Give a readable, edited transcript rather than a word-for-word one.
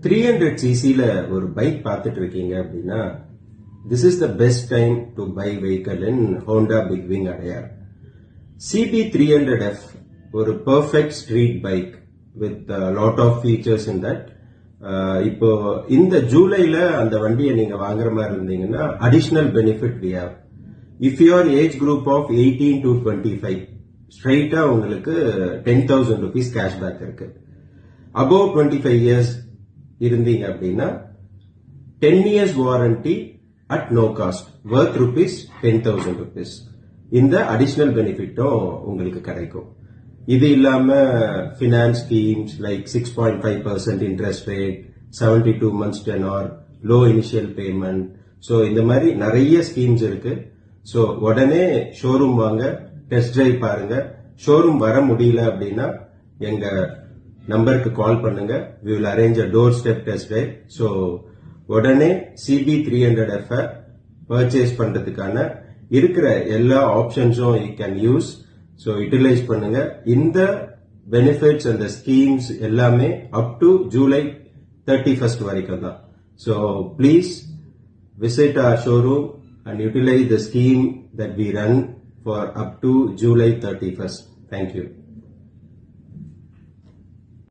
300cc ஒரு bike பார்த்துட்டு இருக்கீங்க அப்படின்னா this is the best time to buy vehicle in Honda Big Wing Adyar. CB300F ஒரு perfect street bike with a lot of features in that. இப்போ இந்த ஜூலைல அந்த வண்டியை நீங்க வாங்குற மாதிரி இருந்தீங்கன்னா additional benefit we have. If your age group of 18 to 25 ஸ்ட்ரைட்டா உங்களுக்கு 10,000 rupees cashback இருக்கு. Above 25 years இருந்தீங்க அப்படின்னா 10 years warranty at no cost worth rupees 10,000 rupees. இந்த additional benefitம் உங்களுக்கு கிடைக்கும். இது இல்லாம finance schemes like 6.5% interest rate, 72 months tenor, low initial payment. So இந்த மாதிரி நிறைய ஸ்கீம்ஸ் இருக்கு. So உடனே ஷோரூம் வாங்க, டெஸ்ட் டிரைவ் பாருங்க. ஷோரூம் வர முடியல அப்படின்னா எங்க நம்பருக்கு கால் பண்ணுங்க. we will arrange a door step test drive. So உடனே CB300F பர்ச்சேஸ் பண்றதுக்கான இருக்கிற எல்லா ஆப்ஷன்ஸும் you can use. So utilise பண்ணுங்க. இந்த பெனிஃபிட்ஸ் அந்த ஸ்கீம்ஸ் எல்லாமே up to July 31st வரைக்கும் தான். So please visit our showroom and utilize the scheme that we run for up to July 31st. Thank you.